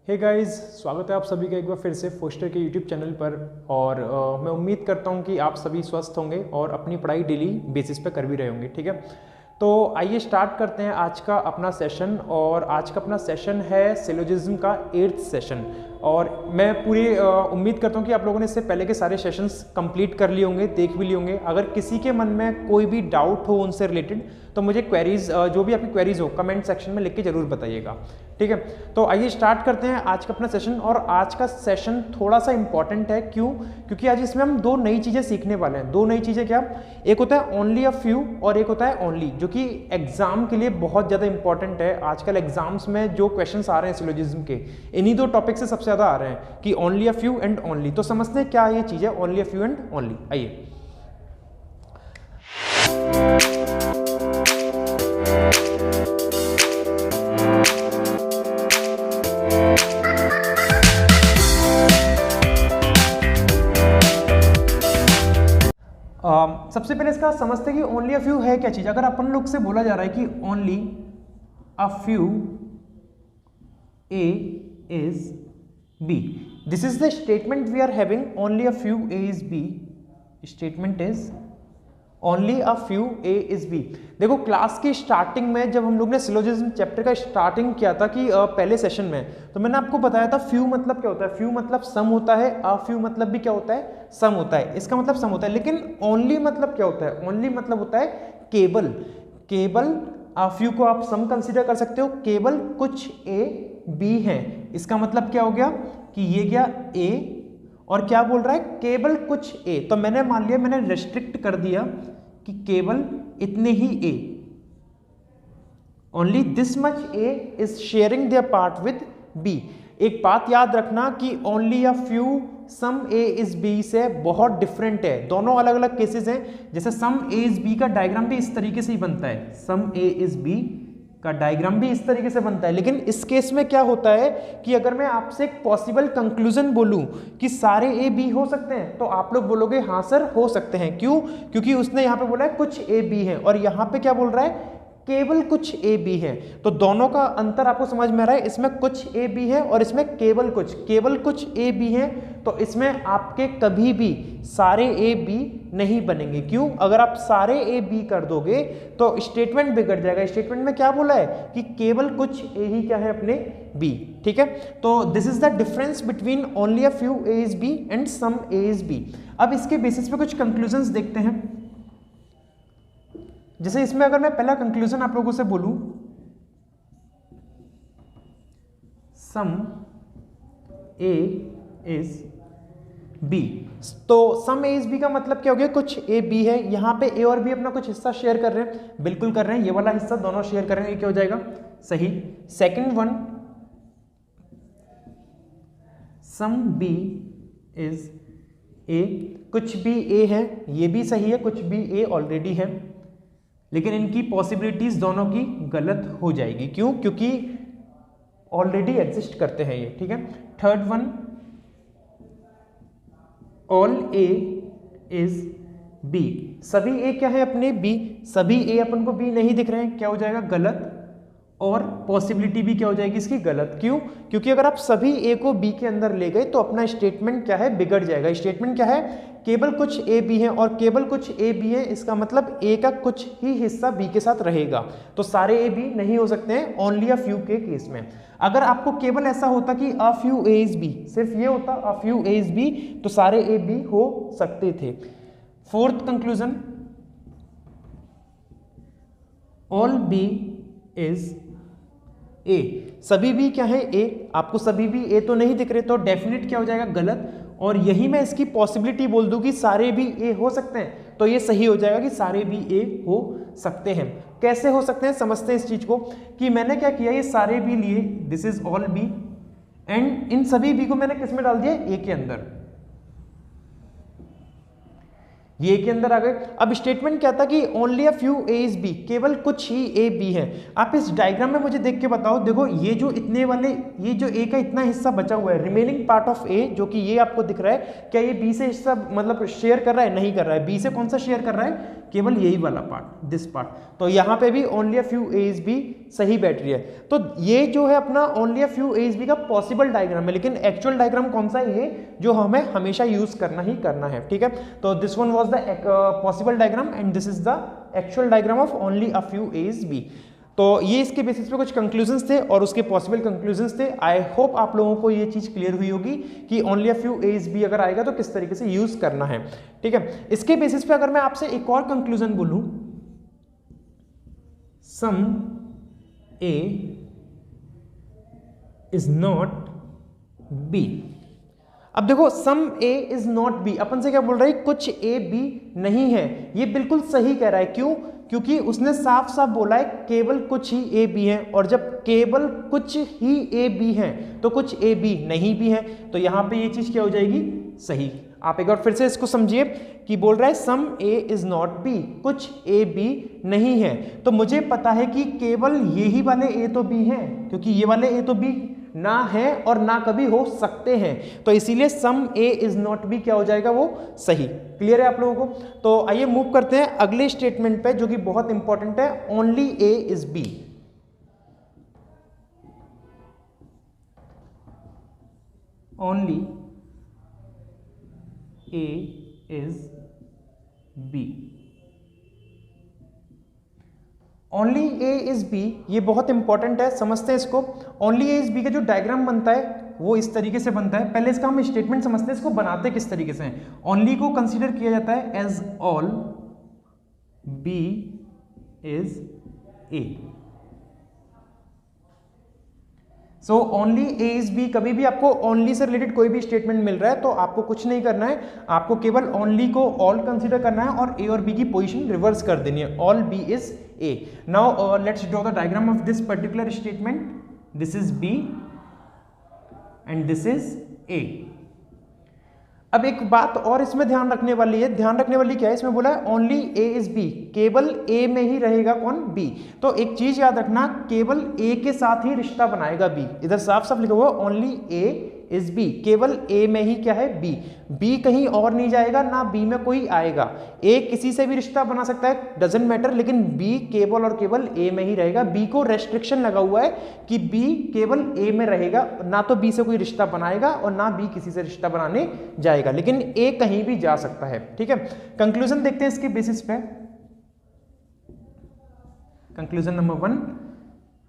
Hey guys, स्वागत है आप सभी का एक बार फिर से फोस्टर के यूट्यूब चैनल पर। और मैं उम्मीद करता हूं कि आप सभी स्वस्थ होंगे और अपनी पढ़ाई डेली बेसिस पे कर भी रहे होंगे। ठीक है, तो आइए स्टार्ट करते हैं आज का अपना सेशन। और आज का अपना सेशन है सिलोजिज्म का 8th सेशन। और मैं पूरी उम्मीद करता हूं कि आप लोगों ने इससे पहले के सारे सेशंस कंप्लीट कर लिए होंगे, देख भी लिए होंगे। अगर किसी के मन में कोई भी डाउट हो उनसे रिलेटेड तो मुझे क्वेरीज, जो भी आपकी क्वेरीज हो, कमेंट सेक्शन में लिख के जरूर बताइएगा। ठीक है, तो आइए स्टार्ट करते हैं आज का अपना सेशन। और आज का सेशन थोड़ा सा इंपॉर्टेंट है। क्यों? क्योंकि आज इसमें हम दो नई चीज़ें सीखने वाले हैं। दो नई चीज़ें क्या? एक होता है ओनली अ फ्यू और एक होता है ओनली, जो कि एग्जाम के लिए बहुत ज़्यादा इंपॉर्टेंट है। आजकल एग्जाम्स में जो क्वेश्चंस आ रहे हैं सिलोजिज्म के, इन्हीं दो टॉपिक से सबसे ज़्यादा आ रहे हैं कि only a few and only. तो समझते हैं क्या ये चीज़ है only a few and only. आइए, सबसे पहले इसका समझते हैं कि ओनली अ फ्यू है क्या चीज। अगर अपन लोग से बोला जा रहा है कि only a few A is B, this is the statement we are having. Only a few A is B, statement is only a few A is B. देखो, क्लास की स्टार्टिंग में जब हम लोग ने सिलोजिज्म चैप्टर का starting किया था कि पहले सेशन में, तो मैंने आपको बताया था फ्यू मतलब क्या होता है। फ्यू मतलब सम होता है, अ फ्यू मतलब भी क्या होता है, सम होता है। इसका मतलब सम होता है। लेकिन ओनली मतलब क्या होता है? ओनली मतलब होता है केवल। केवल अ फ्यू को आप सम कंसीडर कर सकते हो, केवल कुछ ए बी है। इसका मतलब क्या हो गया कि ये गया ए, और क्या बोल रहा है? केवल कुछ ए। तो मैंने मान लिया, मैंने रेस्ट्रिक्ट कर दिया कि केवल इतने ही A, only this much A is sharing their part with B. एक बात याद रखना कि only a few some A is B से बहुत डिफरेंट है। दोनों अलग अलग केसेस हैं। जैसे सम ए इज बी का डायग्राम भी इस तरीके से ही बनता है, सम ए इज बी का डायग्राम भी इस तरीके से बनता है। लेकिन इस केस में क्या होता है कि अगर मैं आपसे एक पॉसिबल कंक्लूजन बोलूं कि सारे ए बी हो सकते हैं, तो आप लोग बोलोगे हाँ सर हो सकते हैं। क्यों? क्योंकि उसने यहां पे बोला है कुछ ए बी है, और यहां पे क्या बोल रहा है? केवल कुछ ए बी है। तो दोनों का अंतर आपको समझ में आ रहा है। इसमें कुछ ए बी है और इसमें केवल कुछ ए बी है। तो इसमें आपके कभी भी सारे ए बी नहीं बनेंगे। क्यों? अगर आप सारे ए बी कर दोगे तो स्टेटमेंट बिगड़ जाएगा। स्टेटमेंट में क्या बोला है कि केवल कुछ ए ही क्या है अपने बी। ठीक है, तो this is the difference between only a few A is B and some A is B. अब इसके बेसिस पे कुछ कंक्लूजन्स देखते हैं। जैसे इसमें अगर मैं पहला कंक्लूजन आप लोगों से बोलूं, सम ए इज बी, तो सम ए इज बी का मतलब क्या हो गया? कुछ ए बी है। यहां पे ए और बी अपना कुछ हिस्सा शेयर कर रहे हैं, बिल्कुल कर रहे हैं। ये वाला हिस्सा दोनों शेयर कर रहे हैं, ये क्या हो जाएगा? सही। Second one, some B is A, कुछ भी ए है, ये भी सही है, कुछ भी ए ऑलरेडी है। लेकिन इनकी पॉसिबिलिटीज दोनों की गलत हो जाएगी। क्यों? क्योंकि ऑलरेडी एग्जिस्ट करते हैं ये। ठीक है। Third one, all A is B, सभी ए क्या है अपने? बी। सभी ए अपन को बी नहीं दिख रहे हैं, क्या हो जाएगा? गलत। और पॉसिबिलिटी भी क्या हो जाएगी इसकी? गलत। क्यों? क्योंकि अगर आप सभी ए को बी के अंदर ले गए तो अपना स्टेटमेंट क्या है? बिगड़ जाएगा। स्टेटमेंट क्या है? केवल कुछ ए बी है, और केवल कुछ ए बी है इसका मतलब ए का कुछ ही हिस्सा बी के साथ रहेगा। तो सारे ए बी नहीं हो सकते हैं ओनली अ फ्यू के केस में। अगर आपको केवल ऐसा होता कि a few A is B, सिर्फ ये होता a few A is B, तो सारे ए बी हो सकते थे। Fourth conclusion, all B is A, सभी भी क्या है? ए। आपको सभी भी ए तो नहीं दिख रहे, तो डेफिनेट क्या हो जाएगा? गलत। और यही मैं इसकी पॉसिबिलिटी बोल दूं कि सारे भी ए हो सकते हैं, तो ये सही हो जाएगा कि सारे भी ए हो सकते हैं। कैसे हो सकते हैं समझते हैं इस चीज को। कि मैंने क्या किया, ये सारे भी लिए, this is all B, and in सभी बी को मैंने किस में डाल दिया? ए के अंदर। ये के अंदर आ गए। अब स्टेटमेंट क्या था कि only a few A is B, केवल कुछ ही ए बी है। आप इस डायग्राम में मुझे देख के बताओ, देखो ये जो इतने वाले, ये जो ए का इतना हिस्सा बचा हुआ है, रिमेनिंग पार्ट ऑफ ए जो कि ये आपको दिख रहा है, क्या ये बी से हिस्सा मतलब शेयर कर रहा है? नहीं कर रहा है। बी से कौन सा शेयर कर रहा है? केवल यही वाला पार्ट, दिस पार्ट। तो यहाँ पे भी only a few A is B सही बैठ रही है। तो ये जो है अपना only a few A is B का पॉसिबल डायग्राम है, लेकिन एक्चुअल डायग्राम कौन सा है? ये जो हमें हमेशा यूज करना ही करना है, ठीक है। तो this one was the possible diagram and this is the actual diagram of only a few A is B. तो ये इसके बेसिस पे कुछ कंक्लूजन्स थे और उसके पॉसिबल कंक्लूजन्स थे। आई होप आप लोगों को ये चीज क्लियर हुई होगी कि only a few A is B अगर आएगा तो किस तरीके से यूज करना है, ठीक है। इसके बेसिस पे अगर मैं आपसे एक और कंक्लूजन बोलूं, सम ए इज नॉट बी। अब देखो सम ए इज नॉट बी, अपन से क्या बोल रहा है? कुछ ए बी नहीं है। ये बिल्कुल सही कह रहा है। क्यों? क्योंकि उसने साफ साफ बोला है केवल कुछ ही ए बी है, और जब केवल कुछ ही ए बी है तो कुछ ए बी नहीं भी है, तो यहां पे ये चीज क्या हो जाएगी? सही। आप एक बार फिर से इसको समझिए कि बोल रहा है सम ए इज नॉट बी, कुछ ए बी नहीं है। तो मुझे पता है कि केवल यही वाले ए तो बी हैं, क्योंकि ये वाले ए तो बी ना है और ना कभी हो सकते हैं, तो इसीलिए सम ए इज नॉट बी क्या हो जाएगा? वो सही। क्लियर है आप लोगों को? तो आइए मूव करते हैं अगले स्टेटमेंट पे जो कि बहुत इंपॉर्टेंट है, only A is B. Only A is B, only A is B, ये बहुत इंपॉर्टेंट है, समझते हैं इसको। ओनली ए इज बी का जो डायग्राम बनता है वो इस तरीके से बनता है। पहले इसका हम स्टेटमेंट समझते हैं, इसको बनाते किस तरीके से हैं। ओनली को कंसीडर किया जाता है as all B is A. So only A is B, कभी भी आपको ओनली से रिलेटेड कोई भी स्टेटमेंट मिल रहा है तो आपको कुछ नहीं करना है, आपको केवल ओनली को ऑल कंसीडर करना है और ए और बी की पोजीशन रिवर्स कर देनी है। All B is A. Now let's draw the diagram of this particular statement. This is B and this is A. अब एक बात और इसमें ध्यान रखने वाली है, ध्यान रखने वाली क्या है? इसमें बोला है ओनली ए इज बी, केवल ए में ही रहेगा कौन? बी। तो एक चीज याद रखना, केवल ए के साथ ही रिश्ता बनाएगा बी। इधर साफ साफ लिखा हुआ ओनली ए इज बी, केवल ए में ही क्या है? बी। बी कहीं और नहीं जाएगा, ना बी में कोई आएगा। ए किसी से भी रिश्ता बना सकता है, डजेंट मैटर, लेकिन बी केवल और केवल ए में ही रहेगा। बी को रेस्ट्रिक्शन लगा हुआ है कि बी केवल ए में रहेगा, ना तो बी से कोई रिश्ता बनाएगा और ना बी किसी से रिश्ता बनाने जाएगा, लेकिन ए कहीं भी जा सकता है, ठीक है। कंक्लूजन देखते हैं इसके बेसिस पे। कंक्लूजन नंबर 1,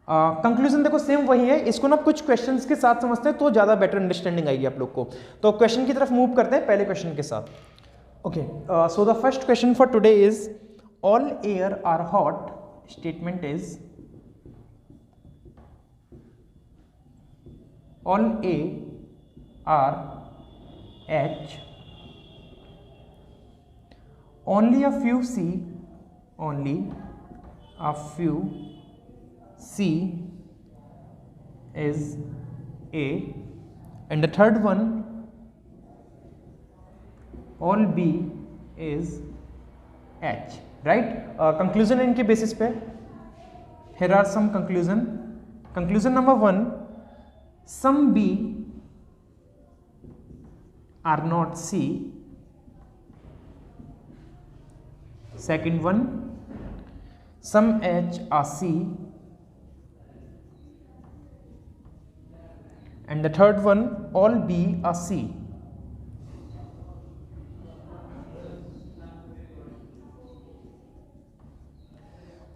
कंक्लूजन देखो सेम वही है, इसको ना कुछ क्वेश्चंस के साथ समझते हैं तो ज्यादा बेटर अंडरस्टैंडिंग आएगी आप लोग को। तो क्वेश्चन की तरफ मूव करते हैं पहले क्वेश्चन के साथ। Okay, so the first question for today is all air are hot, statement is all A are H, only a few C, only a few C is A, and the third one all B is H, right? Conclusion इनके basis पे, here are some conclusion. Conclusion number 1, some B are not C. Second one, some H are C, and the third one, all B are C.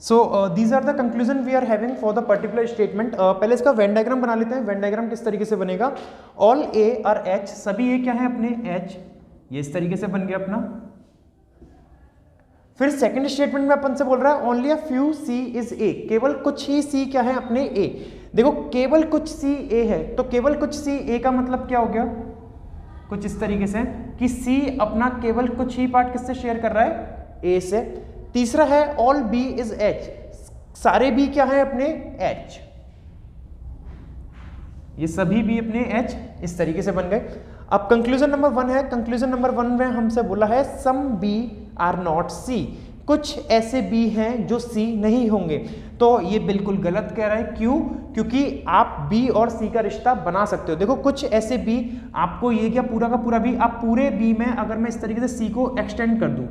So these are the conclusion we are having for the particular statement. पहले इसका Venn diagram बना लेते हैं। Venn diagram किस तरीके से बनेगा? All ए और एच, सभी ए क्या है अपने? एच। ये इस तरीके से बन गया अपना। फिर सेकंड स्टेटमेंट में अपन से बोल रहा है only a few C is A, केवल कुछ ही सी क्या है अपने? ए। देखो केवल कुछ सी ए है, तो केवल कुछ सी ए का मतलब क्या हो गया? कुछ इस तरीके से कि सी अपना केवल कुछ ही पार्ट किससे शेयर कर रहा है? ए से। तीसरा है ऑल बी इज एच, सारे बी क्या है अपने? एच। ये सभी बी अपने एच, इस तरीके से बन गए। अब कंक्लूजन नंबर 1 है, कंक्लूजन नंबर 1 में हमसे बोला है सम बी आर नॉट सी, कुछ ऐसे बी हैं जो सी नहीं होंगे। तो ये बिल्कुल गलत कह रहा है, क्यों? क्योंकि आप बी और सी का रिश्ता बना सकते हो। देखो कुछ ऐसे बी, आपको ये क्या पूरा का पूरा बी, आप पूरे बी में अगर मैं इस तरीके से सी को एक्सटेंड कर दूं,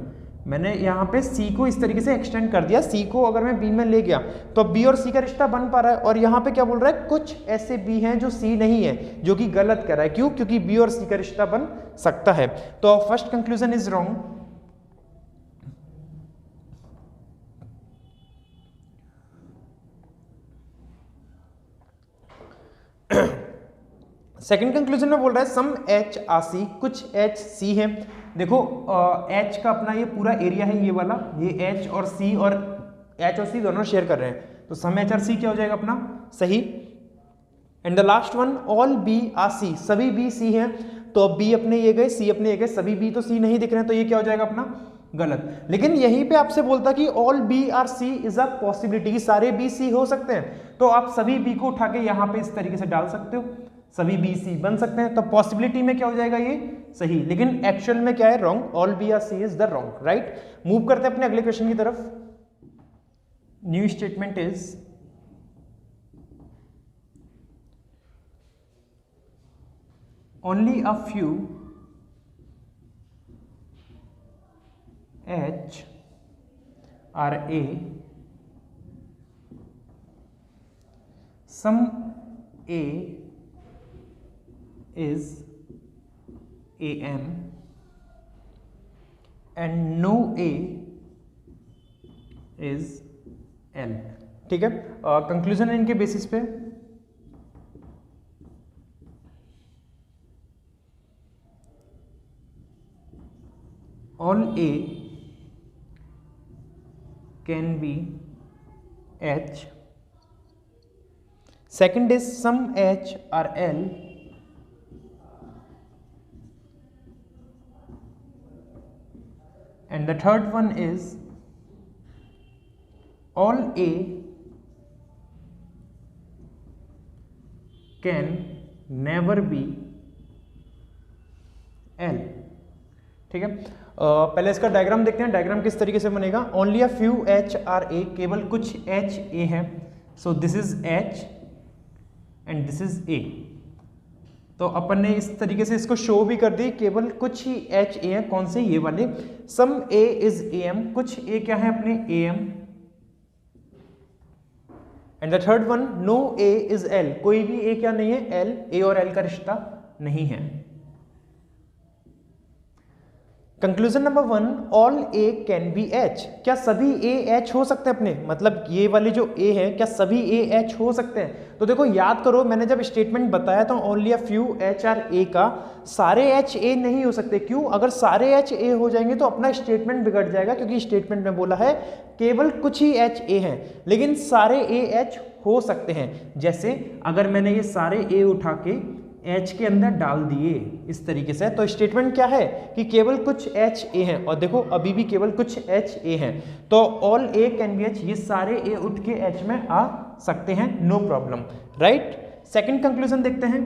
मैंने यहाँ पे सी को इस तरीके से एक्सटेंड कर दिया, सी को अगर मैं बी में ले गया तो बी और सी का रिश्ता बन पा रहा है। और यहाँ पे क्या बोल रहा है, कुछ ऐसे बी हैं जो सी नहीं है, जो कि गलत कर रहा है। क्यों? क्योंकि बी और सी का रिश्ता बन सकता है। तो first conclusion is wrong. Second conclusion में बोल रहा है सम एच आर सी, कुछ एच सी है। देखो एच का अपना ये पूरा एरिया है, ये वाला, ये एच और सी, और एच और सी दोनों शेयर कर रहे हैं, तो सम एच आर सी क्या हो जाएगा अपना सही। And the last one all B are C, सभी बी सी हैं, तो बी अपने ये गए, सी अपने ये गए, सभी बी तो सी नहीं दिख रहे हैं, तो ये क्या हो जाएगा अपना गलत। लेकिन यहीं पे आपसे बोलता कि all B are C is a possibility, कि सारे बी सी हो सकते हैं, तो आप सभी बी को उठा के यहाँ पे इस तरीके से डाल सकते हो, सभी बी सी बन सकते हैं, तो पॉसिबिलिटी में क्या हो जाएगा ये सही, लेकिन एक्चुअल में क्या है wrong, all B are C is the wrong, right. Move करते हैं अपने अगले क्वेश्चन की तरफ। New statement is only a few H are A some A is AM and no A is L, ठीक है। कंक्लूजन इनके बेसिस पे all A can be H, second is some H or L and the third one is all A can never be L, ठीक है। पहले इसका diagram देखते हैं, डायग्राम किस तरीके से बनेगा। Only a few H are A, केवल कुछ एच ए है, so this is H and this is A. तो अपन ने इस तरीके से इसको शो भी कर दी, केवल कुछ ही एच ए है, कौन से, ये वाले। सम ए इज ए एम, कुछ ए क्या है अपने A M, and the third one no A is L, कोई भी ए क्या नहीं है एल, ए और एल का रिश्ता नहीं है। Conclusion number 1 all A can be H, क्या सभी ए एच हो सकते हैं अपने, मतलब ये वाले जो ए है क्या सभी ए एच हो सकते हैं। तो देखो याद करो, मैंने जब स्टेटमेंट बताया था only a few H are A का, सारे एच ए नहीं हो सकते। क्यों? अगर सारे एच ए हो जाएंगे तो अपना स्टेटमेंट बिगड़ जाएगा, क्योंकि स्टेटमेंट में बोला है केवल कुछ ही एच ए हैं, लेकिन सारे ए एच हो सकते हैं। जैसे अगर मैंने ये सारे ए उठा के एच के अंदर डाल दिए इस तरीके से, तो स्टेटमेंट क्या है कि केवल कुछ एच ए हैं, और देखो अभी भी केवल कुछ एच ए हैं, तो all A can be H, ये सारे ए उठ के एच में आ सकते हैं, no problem, right. Second conclusion देखते हैं।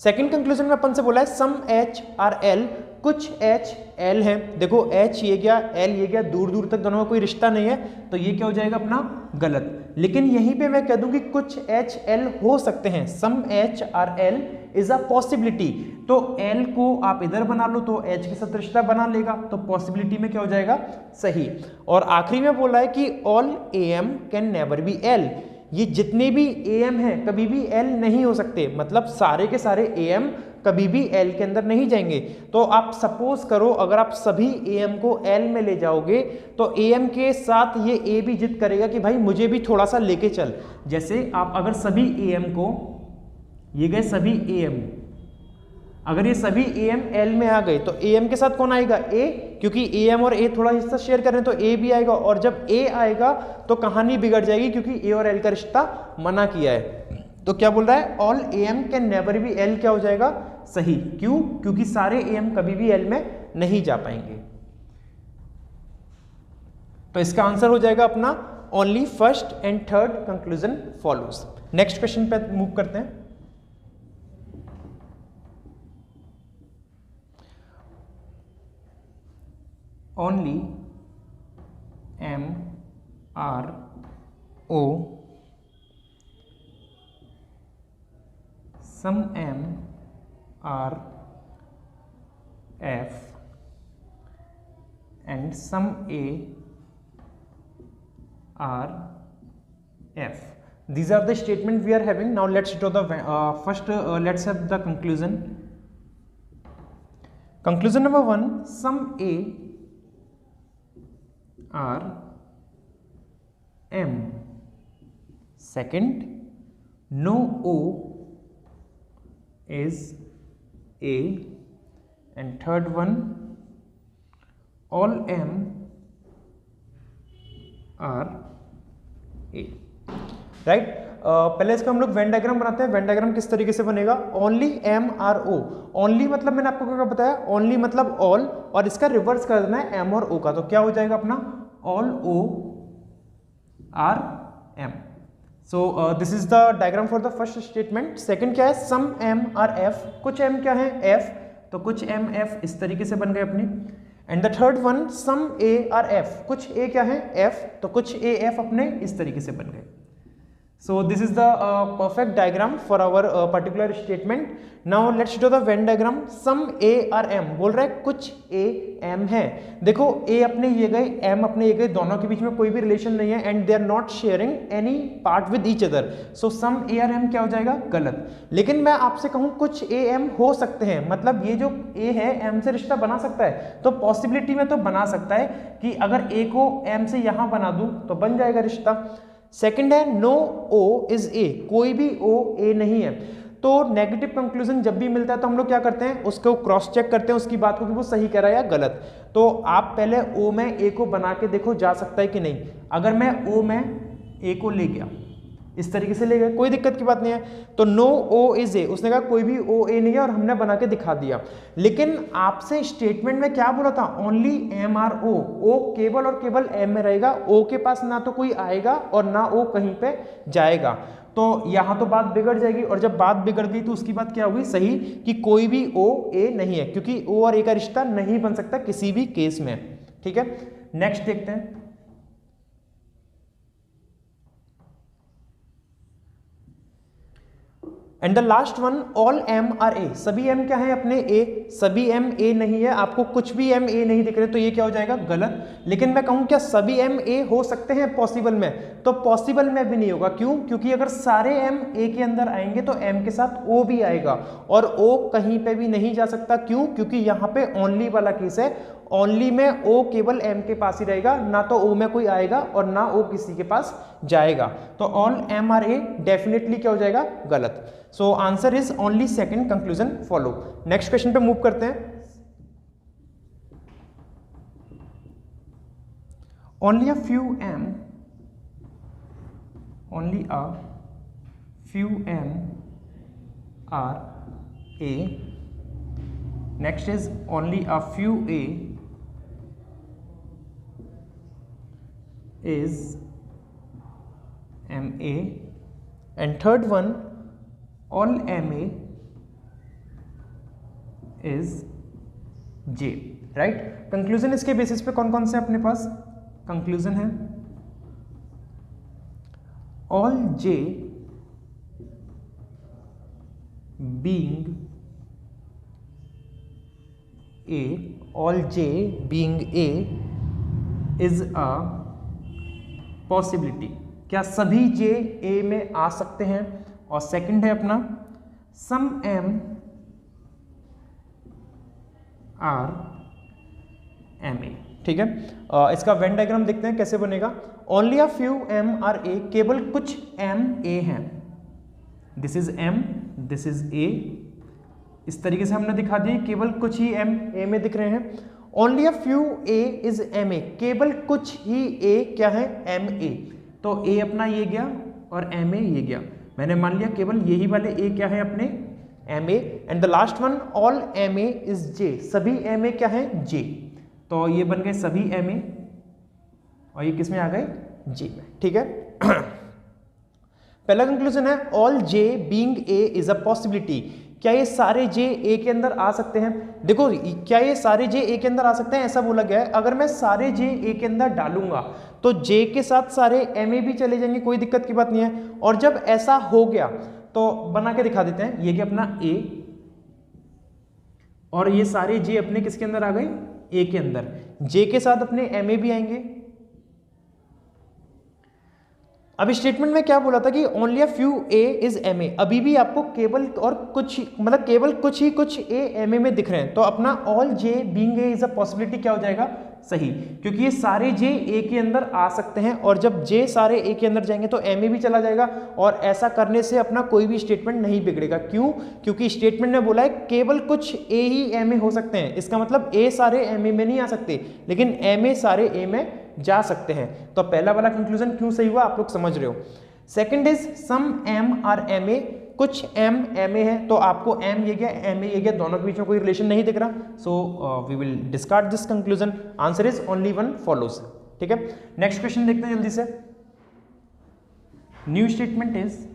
सेकंड कंक्लूजन में अपन से बोला है सम एच आर एल, कुछ एच एल है। देखो एच ये गया, एल ये गया, दूर दूर तक दोनों का कोई रिश्ता नहीं है, तो ये क्या हो जाएगा अपना गलत। लेकिन यहीं पे मैं कह दूं कि कुछ एच एल हो सकते हैं, some H are L is a possibility, तो एल को आप इधर बना लो तो एच के साथ रिश्ता बना लेगा, तो पॉसिबिलिटी में क्या हो जाएगा सही। और आखिरी में बोला है कि all A M can never be L, ये जितने भी ए एम है कभी भी एल नहीं हो सकते, मतलब सारे के सारे ए एम कभी भी एल के अंदर नहीं जाएंगे। तो आप सपोज करो अगर आप सभी ए एम को एल में ले जाओगे तो ए एम के साथ ये ए भी जिद करेगा कि भाई मुझे भी थोड़ा सा लेके चल। जैसे आप अगर सभी ए एम को, ये गए सभी ए एम, अगर ये सभी ए एम एल में आ गए तो ए एम के साथ कौन आएगा ए, क्योंकि ए एम और ए थोड़ा हिस्सा शेयर कर रहे हैं तो ए भी आएगा, और जब ए आएगा तो कहानी बिगड़ जाएगी, क्योंकि ए और एल का रिश्ता मना किया है। तो क्या बोल रहा है all A M can never be L, क्या हो जाएगा सही। क्यों? क्योंकि सारे ए एम कभी भी एल में नहीं जा पाएंगे। तो इसका आंसर हो जाएगा अपना only first and third conclusion follows. Next question पे मूव करते हैं। only M R O, some M R F, and some A R F. These are the statement we are having. Now let's draw the first. Let's have the conclusion. Conclusion number 1: some A are M. Second, no O is A. And third one, all M are A. Right पहले इसका हम लोग Venn diagram बनाते हैं। Venn diagram किस तरीके से बनेगा? Only M are O. Only मतलब मैंने आपको क्या बताया? ओनली मतलब ऑल, और इसका रिवर्स कर देना है एम और ओ का, तो क्या हो जाएगा अपना? All O are M. So this is the diagram for the first statement. Second क्या है? Some M are F. कुछ एम क्या है? एफ, तो कुछ एम एफ इस तरीके से बन गए अपने। And the third one, some A are F. कुछ ए क्या है? एफ, तो कुछ ए एफ अपने इस तरीके से बन गए। So this is the perfect diagram for our particular statement. Now let's do the Venn diagram. Some A or M बोल रहा है कुछ A M है। देखो A अपने ये गए, M अपने ये गए, दोनों के बीच में कोई भी रिलेशन नहीं है and they are not sharing any part with each other. So some A और M क्या हो जाएगा? गलत। लेकिन मैं आपसे कहूँ कुछ A M हो सकते हैं, मतलब ये जो A है M से रिश्ता बना सकता है, तो पॉसिबिलिटी में तो बना सकता है कि अगर A को M से यहाँ बना दूँ तो बन जाएगा रिश्ता। सेकंड है नो ओ इज ए। कोई भी ओ ए नहीं है। तो नेगेटिव कंक्लूजन जब भी मिलता है तो हम लोग क्या करते हैं? उसको क्रॉस चेक करते हैं उसकी बात को कि वो सही कह रहा है या गलत। तो आप पहले ओ में ए को बना के देखो जा सकता है कि नहीं। अगर मैं ओ में ए को ले गया, इस तरीके से ले गए, कोई दिक्कत की बात नहीं है। तो नो ओ इज ए, उसने कहा कोई भी ओ ए नहीं है और हमने बना के दिखा दिया। लेकिन आपसे स्टेटमेंट में क्या बोला था? Only M are O. O केवल और केवल एम में रहेगा, ओ के पास ना तो कोई आएगा और ना ओ कहीं पे जाएगा। तो यहां तो बात बिगड़ जाएगी, और जब बात बिगड़ गई तो उसकी बात क्या होगी? सही, कि कोई भी ओ ए नहीं है, क्योंकि ओ और ए का रिश्ता नहीं बन सकता किसी भी केस में। ठीक है, नेक्स्ट देखते हैं। And the last one, all M are A. सभी एम क्या है अपने? ए। सभी एम ए नहीं है, आपको कुछ भी एम ए नहीं दिख रहे, तो ये क्या हो जाएगा? गलत। लेकिन मैं कहूं क्या सभी एम ए हो सकते हैं पॉसिबल में? तो पॉसिबल में भी नहीं होगा। क्यों? क्योंकि अगर सारे एम ए के अंदर आएंगे तो एम के साथ ओ भी आएगा, और ओ कहीं पे भी नहीं जा सकता। क्यों? क्योंकि यहाँ पे ओनली वाला केस है। ओनली में ओ केवल एम के पास ही रहेगा, ना तो ओ में कोई आएगा और ना ओ किसी के पास जाएगा। तो all M are A definitely क्या हो जाएगा? गलत। So answer is only second conclusion follow. Next question पे मूव करते हैं। Only a few M are A. Next is only a few A is MA, and third one, all MA is J, right. Conclusion इसके बेसिस पे कौन कौन से अपने पास कंक्लूजन है? All J being A, all J being A is a possibility. क्या सभी जे ए में आ सकते हैं? और सेकंड है अपना some M are M A. ठीक है, इसका वेन डायग्राम देखते हैं कैसे बनेगा। Only a few M are A. केवल कुछ एम ए हैं। This is M, this is A. इस तरीके से हमने दिखा दिया, केवल कुछ ही एम ए में दिख रहे हैं। Only a few A is M A. केवल कुछ ही ए क्या है? M A. तो ए अपना ये गया और एम ए ये गया। मैंने मान लिया केवल यही वाले ए क्या है अपने? M A. And the last one, all M A is J. सभी एम ए क्या है? जे। तो ये बन गए सभी एम ए, और ये किस में आ गए? जे में। ठीक है, पहला कंक्लूजन है all J being a is a possibility. क्या ये सारे जे ए के अंदर आ सकते हैं? देखो, क्या ये सारे जे ए के अंदर आ सकते हैं, ऐसा बोला गया है। अगर मैं सारे जे ए के अंदर डालूंगा तो जे के साथ सारे एम ए भी चले जाएंगे, कोई दिक्कत की बात नहीं है। और जब ऐसा हो गया तो बना के दिखा देते हैं, ये कि अपना ए और ये सारे जे अपने किसके अंदर आ गए? ए के अंदर। जे के साथ अपने एम ए भी आएंगे। अब स्टेटमेंट में क्या बोला था कि only a few A is M A, अभी भी आपको केवल और कुछ मतलब केवल कुछ ही कुछ ए एम ए में दिख रहे हैं, तो अपना all J being a is a possibility क्या हो जाएगा? सही, क्योंकि ये सारे जे ए के अंदर आ सकते हैं और जब जे सारे ए के अंदर जाएंगे तो एम ए भी चला जाएगा और ऐसा करने से अपना कोई भी स्टेटमेंट नहीं बिगड़ेगा। क्यों? क्योंकि स्टेटमेंट में बोला है केवल कुछ ए ही एम ए हो सकते हैं, इसका मतलब ए सारे एम ए में नहीं आ सकते लेकिन एम ए सारे ए में जा सकते हैं। तो पहला वाला कंक्लूजन क्यों सही हुआ आप लोग समझ रहे हो। Second is some M are M A, कुछ एम एम ए है तो आपको एम ये गया एम ए ये गया, दोनों के बीच में कोई रिलेशन नहीं दिख रहा, so we will discard this conclusion. Answer is only one follows. ठीक है, नेक्स्ट क्वेश्चन देखते हैं जल्दी से। New statement is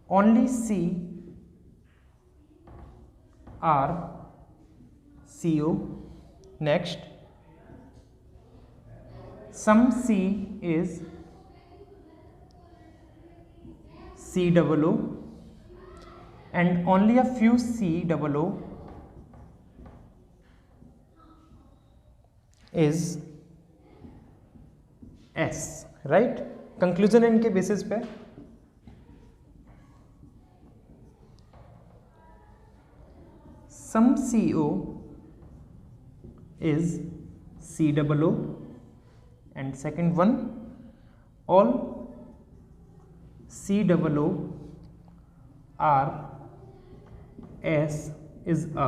only C are C O. Next, some C is C double O and only a few C double O is S, right? Conclusion इनके basis पे some CO is C double O and second one all C double O are S is a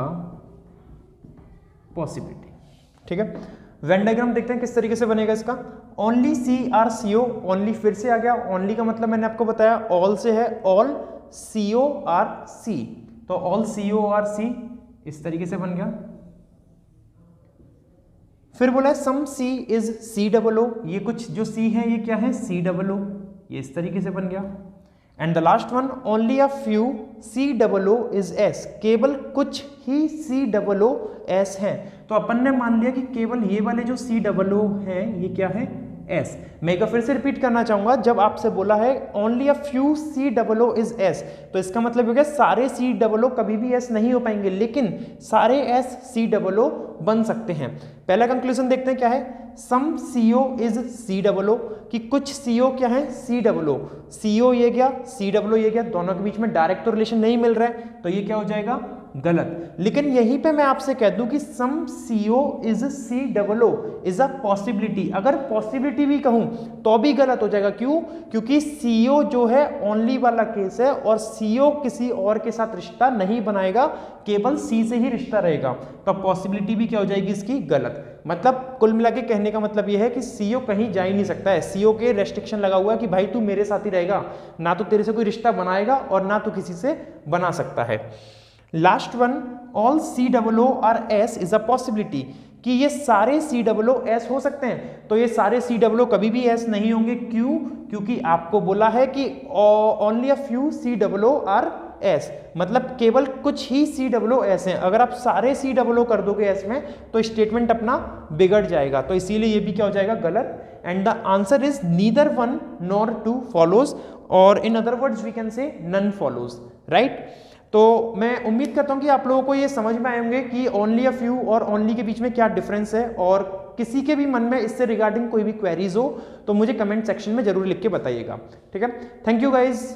possibility। ठीक है, when diagram देखते हैं किस तरीके से बनेगा इसका। Only C are C O, only फिर से आ गया, ओनली का मतलब मैंने आपको बताया ऑल से है, ऑल सी ओ आर सी, तो ऑल सी ओ आर सी इस तरीके से बन गया। फिर बोला है सम सी इज सी डबल ओ, ये कुछ जो सी है ये क्या है? सी डबल ओ, ये इस तरीके से बन गया। And the last one only a few C double O is S, केवल कुछ ही सी डबल ओ एस है, तो अपन ने मान लिया कि केवल ये वाले जो सी डबल ओ है ये क्या है? एस। मैं एक फिर से रिपीट करना चाहूंगा, जब आपसे बोला है only a few C double O is S, तो इसका मतलब हो गया सारे सी डबल ओ कभी भी एस नहीं हो पाएंगे लेकिन सारे एस सी डबल ओ बन सकते हैं। पहला कंक्लूजन देखते हैं क्या है। Some CO is C double O, कि कुछ सीओ क्या है? सी डबल ओ। सीओ ये गया, सी डबल ओ ये गया, दोनों के बीच में डायरेक्ट तो रिलेशन नहीं मिल रहा है, तो ये क्या हो जाएगा? गलत। लेकिन यहीं पे मैं आपसे कह दूं कि some CO is C double O is a possibility, अगर पॉसिबिलिटी भी कहूं तो भी गलत हो जाएगा। क्यों? क्योंकि सीओ जो है ओनली वाला केस है और सीओ किसी और के साथ रिश्ता नहीं बनाएगा, केवल सी से ही रिश्ता रहेगा, तो पॉसिबिलिटी भी क्या हो जाएगी इसकी? गलत। मतलब कुल मिला के कहने का मतलब यह है कि सीओ कहीं जा ही नहीं सकता है, सीओ के रेस्ट्रिक्शन लगा हुआ है कि भाई तू मेरे साथ ही रहेगा, ना तो तेरे से कोई रिश्ता बनाएगा और ना तो किसी से बना सकता है। Last one all C double O are S is a possibility, कि ये सारे सी डबल ओ एस हो सकते हैं, तो ये सारे सी डबल ओ कभी भी एस नहीं होंगे। क्यों? क्योंकि आपको बोला है कि only a few C double O are S, मतलब केवल कुछ ही सी डबल ओ एस हैं। अगर आप सारे सी डबल ओ कर दोगे एस में तो स्टेटमेंट अपना बिगड़ जाएगा, तो इसीलिए ये भी क्या हो जाएगा? गलत। And the answer is neither one nor two follows, और in other words we can say none follows, right. तो मैं उम्मीद करता हूं कि आप लोगों को ये समझ में आए होंगे कि ओनली अ फ्यू और ओनली के बीच में क्या डिफरेंस है, और किसी के भी मन में इससे रिगार्डिंग कोई भी क्वेरीज हो तो मुझे कमेंट सेक्शन में जरूर लिख के बताइएगा। ठीक है, थैंक यू गाइज।